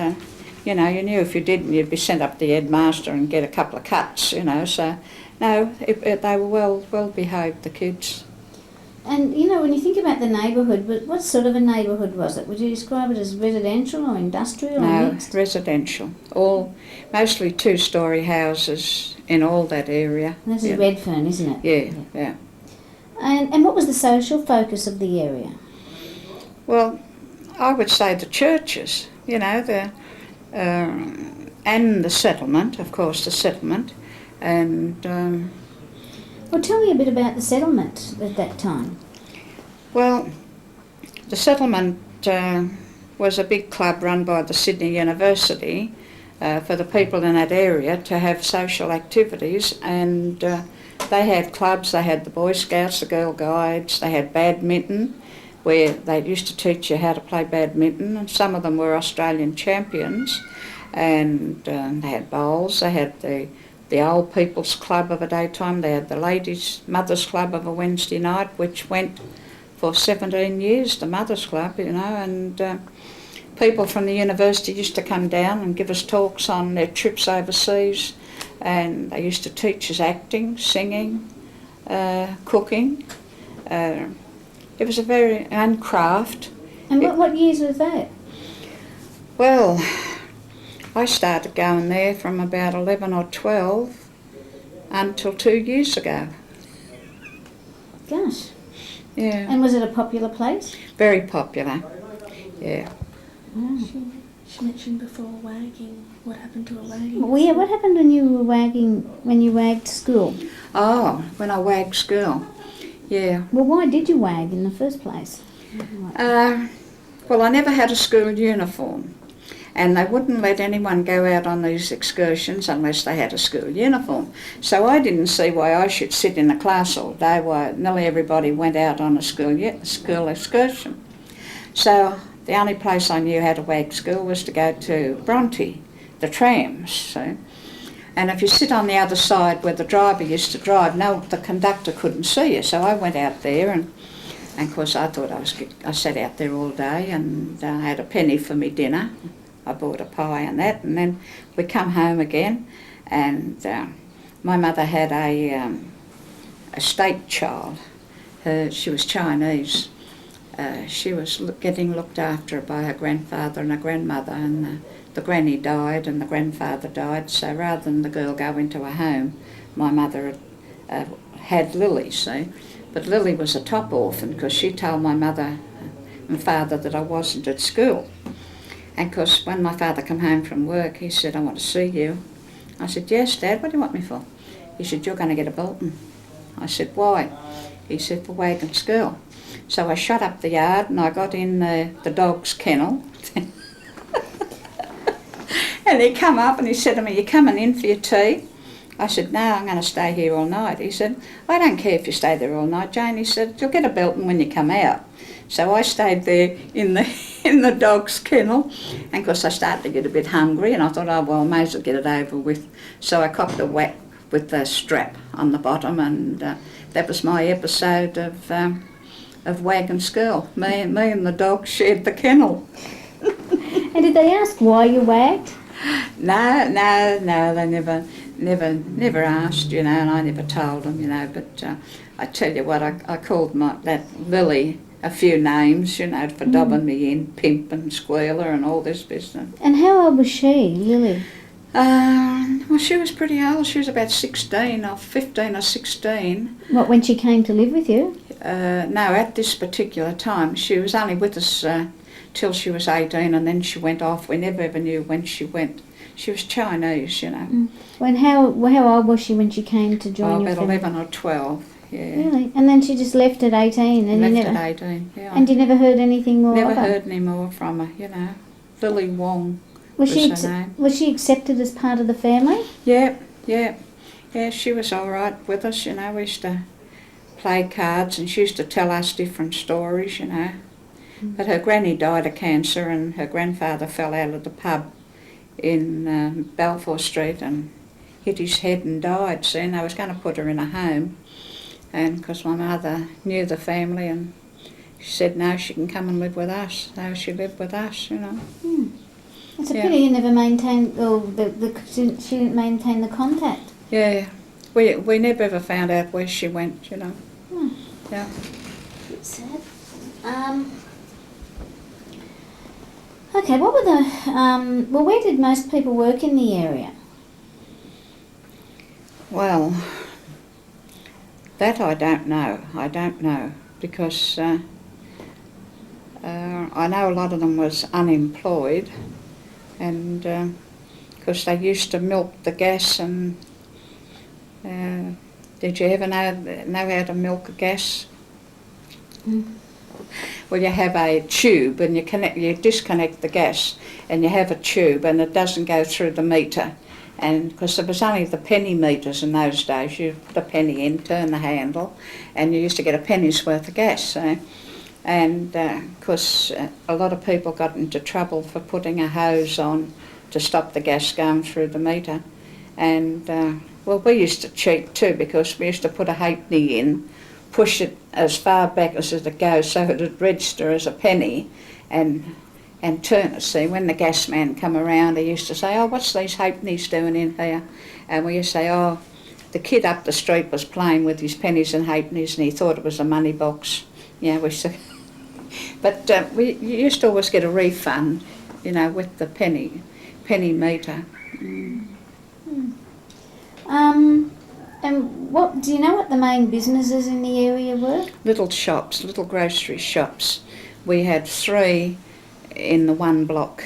you know, you knew if you didn't, you'd be sent up to the headmaster and get a couple of cuts, you know. So, no, they were well behaved, the kids. And, you know, when you think about the neighbourhood, what sort of a neighbourhood was it? Would you describe it as residential or industrial or No, mixed? residential. Mostly two-storey houses in all that area. And this is Redfern, isn't it? Yeah. And what was the social focus of the area? Well, I would say the churches, you know, and the settlement, of course, the settlement, and... Well, tell me a bit about the settlement at that time. Well, the settlement was a big club run by the Sydney University for the people in that area to have social activities, and they had clubs. They had the Boy Scouts, the Girl Guides, they had badminton, where they used to teach you how to play badminton, and some of them were Australian champions, and they had bowls. They had the Old People's Club of a daytime. They had the Ladies' Mothers' Club of a Wednesday night, which went for 17 years, the Mothers' Club, you know, and people from the university used to come down and give us talks on their trips overseas, and they used to teach us acting, singing, cooking. It was and craft. And what years was that? Well, I started going there from about 11 or 12 until 2 years ago. Gosh. Yeah. And was it a popular place? Very popular, yeah. Oh. She mentioned before wagging. What happened to her wagging? Well, yeah, what happened when you wagged school? Oh, when I wagged school, yeah. Well, why did you wag in the first place? Well, I never had a school uniform, and they wouldn't let anyone go out on these excursions unless they had a school uniform. So I didn't see why I should sit in the class all day while nearly everybody went out on a school excursion. So the only place I knew how to wag school was to go to Bronte, the trams, so. And if you sit on the other side where the driver used to drive, no, the conductor couldn't see you. So I went out there, and of course I thought I sat out there all day, and I had a penny for me dinner. I bought a pie and that, and then we come home again, and my mother had a state child. She was Chinese. She was getting looked after by her grandfather and her grandmother, and the granny died and the grandfather died, so rather than the girl go into a home, my mother had Lily, see. But Lily was a top orphan because she told my mother and father that I wasn't at school. And of course, when my father came home from work, he said, "I want to see you." I said, "Yes, Dad, what do you want me for?" He said, "You're going to get a bulletin." I said, "Why?" He said, "For wagging school." So I shut up the yard and I got in the dog's kennel. And he come up and he said to me, "You coming in for your tea?" I said, "No, I'm going to stay here all night." He said, "I don't care if you stay there all night, Jane." He said, "You'll get a belting when you come out." So I stayed there in the dog's kennel, and of course I started to get a bit hungry, and I thought, oh well, I may as well get it over with. So I copped a whack with the strap on the bottom, and that was my episode of wagging school. Me and the dog shared the kennel. And did they ask why you wagged? No, they never asked, you know, and I never told them, you know, but I tell you what, I called that Lily a few names, you know, for dobbing me in, pimp and squealer and all this business. And how old was she, Lily? Well, she was pretty old. She was about 16 or 15 or 16. What, when she came to live with you? No, at this particular time. She was only with us till she was 18, and then she went off. We never ever knew when she went. She was Chinese, you know. When how old was she when she came to join your about family? 11 or 12, yeah. Really? And then she just left at 18? And Left at 18, yeah. And you never heard anything more Never of her? heard any more from her, you know. Lily Wong Was she her name. was she accepted as part of the family? Yeah, she was all right with us, you know. We used to play cards, and she used to tell us different stories, you know. But her granny died of cancer, and her grandfather fell out of the pub in Balfour Street and hit his head and died. So I was going to put her in a home, and because my mother knew the family, and she said no, she can come and live with us. So she lived with us, you know. It's a Yeah. pity you never maintained, or she didn't maintain the contact. Yeah, we never ever found out where she went, you know. Hmm. Yeah. Bit sad. Okay, what were the, well, where did most people work in the area? Well, that I don't know. I don't know because I know a lot of them was unemployed, and because they used to milk the gas. And did you ever know how to milk a gas? Well, you have a tube and you disconnect the gas, and you have a tube, and it doesn't go through the meter. And because there was only the penny meters in those days, you put a penny in, turn the handle, and you used to get a penny's worth of gas. So, and because a lot of people got into trouble for putting a hose on to stop the gas going through the meter. And well, we used to cheat too, because we used to put a halfpenny in, push it as far back as it goes so it would register as a penny, and turn it. See, when the gas man come around, he used to say, "Oh, what's these halfpennies doing in here?" And we used to say, "Oh, the kid up the street was playing with his pennies and halfpennies, and he thought it was a money box." Yeah, we said. But we used to always get a refund, you know, with the penny meter. And what do you know what the main businesses in the area were? Little shops, little grocery shops. We had 3 in the one block,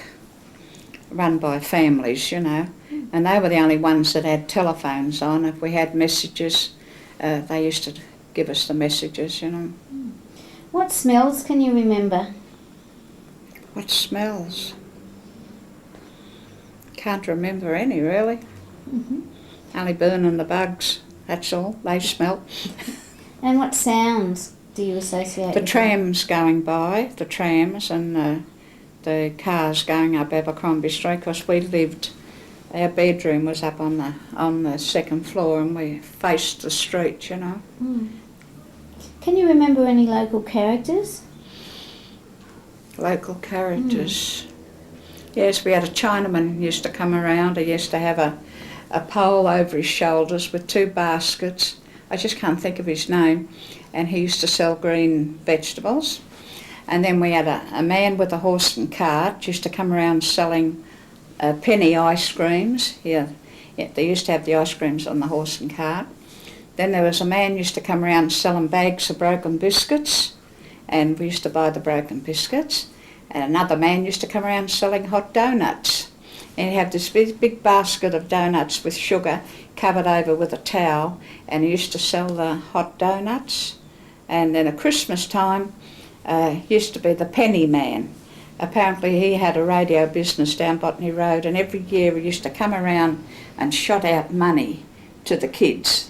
run by families, you know, and they were the only ones that had telephones on. If we had messages, they used to give us the messages, you know. What smells can you remember? What smells? Can't remember any, really. Only burning the bugs, that's all. They smell. And what sounds do you associate The with trams going by, the trams, and the cars going up Abercrombie Street, because we lived, our bedroom was up on the second floor, and we faced the street, you know. Can you remember any local characters? Local characters. Yes, we had a Chinaman who used to come around. He used to have a pole over his shoulders with 2 baskets. I just can't think of his name. And he used to sell green vegetables. And then we had a man with a horse and cart used to come around selling penny ice creams. Yeah, they used to have the ice creams on the horse and cart. Then there was a man used to come around selling bags of broken biscuits, and we used to buy the broken biscuits. And another man used to come around selling hot donuts. And he'd have this big basket of donuts with sugar covered over with a towel, and he used to sell the hot donuts. And then at Christmas time, used to be the penny man. Apparently he had a radio business down Botany Road, and every year he used to come around and shot out money to the kids.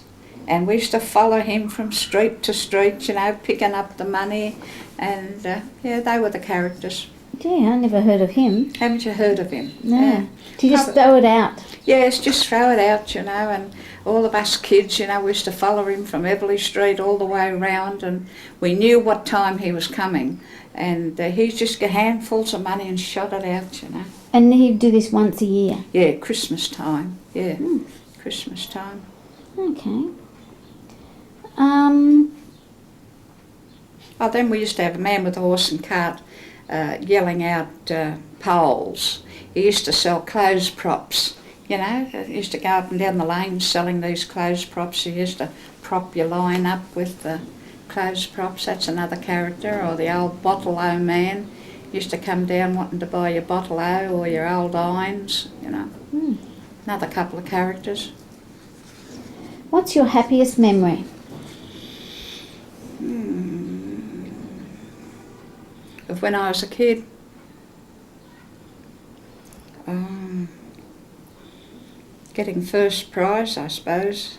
And we used to follow him from street to street, you know, picking up the money. And yeah, they were the characters. Gee, I never heard of him. Haven't you heard of him? No. Yeah. Do you just throw it out? Yes, just throw it out, you know, and all of us kids, you know, we used to follow him from Everleigh Street all the way round, and we knew what time he was coming. And he'd just get handfuls of money and shot it out, you know. And he'd do this once a year? Yeah, Christmas time, yeah, Christmas time. Okay. Oh, then we used to have a man with a horse and cart yelling out poles. He used to sell clothes props, you know. He used to go up and down the lane selling these clothes props. He used to prop your line up with the clothes props. That's another character. Or the old bottle-o man used to come down wanting to buy your bottle-o or your old irons, you know. Another couple of characters. What's your happiest memory? Of when I was a kid. Getting first prize, I suppose,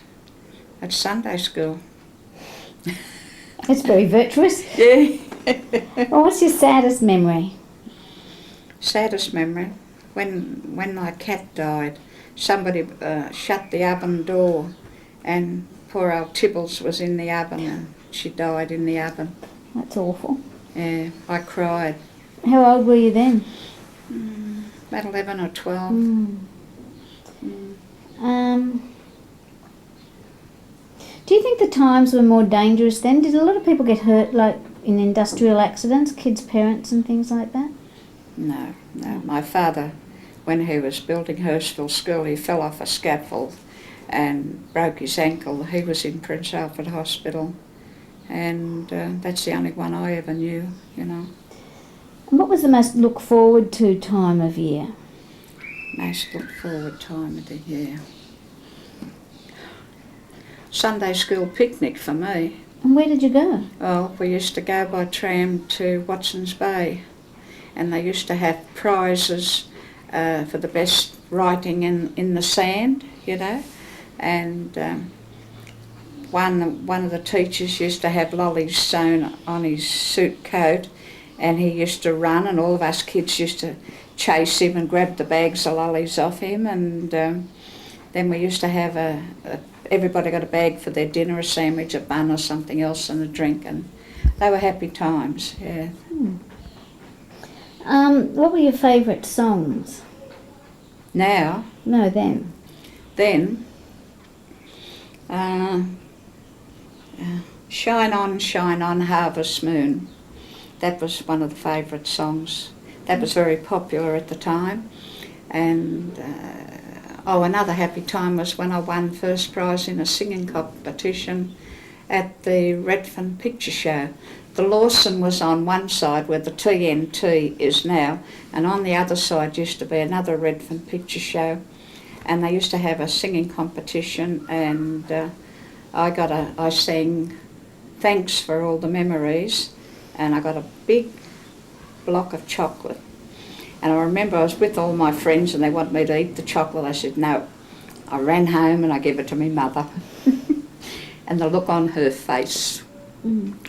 at Sunday school. That's very virtuous. Yeah. Well, what's your saddest memory? Saddest memory? When my cat died, somebody shut the oven door, and poor old Tibbles was in the oven, and she died in the oven. That's awful. Yeah, I cried. How old were you then? about 11 or 12. Do you think the times were more dangerous then? Did a lot of people get hurt, like in industrial accidents, kids' parents and things like that? No. My father, when he was building Hurstville School, he fell off a scaffold and broke his ankle. He was in Prince Alfred Hospital, and that's the only one I ever knew, you know. And what was the most look forward to time of year? Most look forward time of the year. Sunday school picnic for me. And where did you go? Oh, we used to go by tram to Watson's Bay, and they used to have prizes for the best writing in the sand, you know, and one of the teachers used to have lollies sewn on his suit coat, and he used to run, and all of us kids used to chase him and grab the bags of lollies off him, and then we used to have everybody got a bag for their dinner, a sandwich, a bun or something else, and a drink, and they were happy times, yeah. What were your favourite songs? Now, No, then. then, Shine On, Harvest Moon. That was one of the favourite songs. That was very popular at the time. And, another happy time was when I won first prize in a singing competition at the Redfern picture show. The Lawson was on one side where the TNT is now, and on the other side used to be another Redfern picture show, and they used to have a singing competition, and I sang Thanks for All the Memories, and I got a big block of chocolate. And I remember I was with all my friends and they wanted me to eat the chocolate. I said no. I ran home and I gave it to my mother. And the look on her face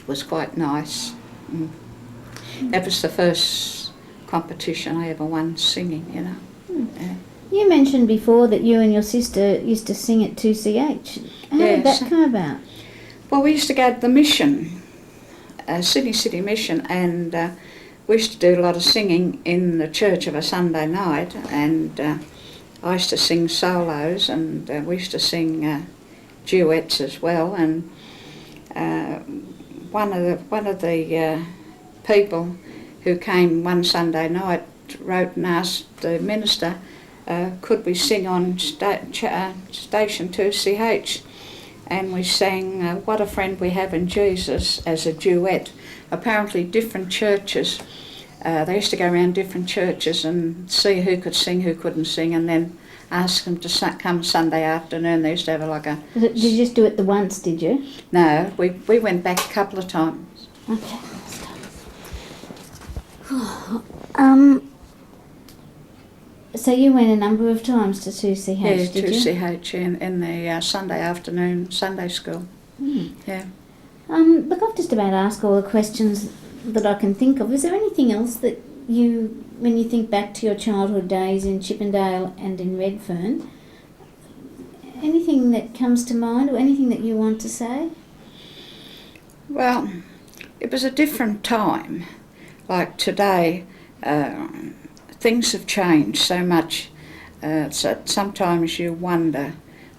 was quite nice. That was the first competition I ever won singing, you know. Yeah. You mentioned before that you and your sister used to sing at 2CH. How did that come about? Well, we used to go to the mission, Sydney City Mission, and we used to do a lot of singing in the church of a Sunday night, and I used to sing solos, and we used to sing duets as well. And one of the people who came one Sunday night wrote and asked the minister, could we sing on station 2CH? And we sang What a Friend We Have in Jesus as a duet. Apparently different churches, they used to go around different churches and see who could sing, who couldn't sing, and then ask them to come Sunday afternoon. They used to have like a... Did you just do it the once, did you? No, we went back a couple of times. Okay. So you went a number of times to 2CH, did you? Yeah, 2CH in the Sunday afternoon Sunday school. Yeah. Look, I've just about asked all the questions that I can think of. Is there anything else that you, when you think back to your childhood days in Chippendale and in Redfern, anything that comes to mind or anything that you want to say? Well, it was a different time. Like today, things have changed so much. So sometimes you wonder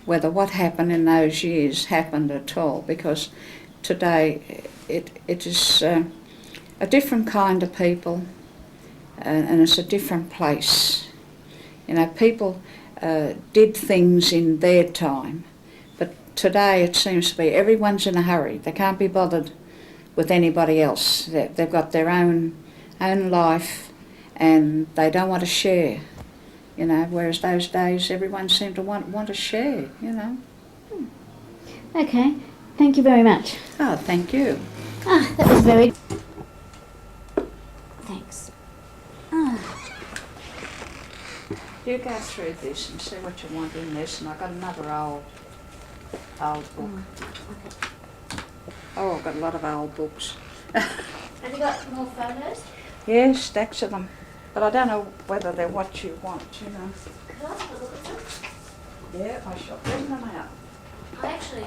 whether what happened in those years happened at all, because today it is a different kind of people, and it's a different place. You know, people did things in their time, but today it seems to be everyone's in a hurry. They can't be bothered with anybody else. They've got their own life, and they don't want to share. You know, whereas those days everyone seemed to want to share. You know. Okay, thank you very much. Oh, thank you. That was very... Thanks. You go through this and see what you want in this, and I've got another old book. Okay. Oh, I've got a lot of old books. Have you got more photos? Yes, stacks of them. But I don't know whether they're what you want, you know. Could I have a look at them? Yeah, I shall bring them out. I actually...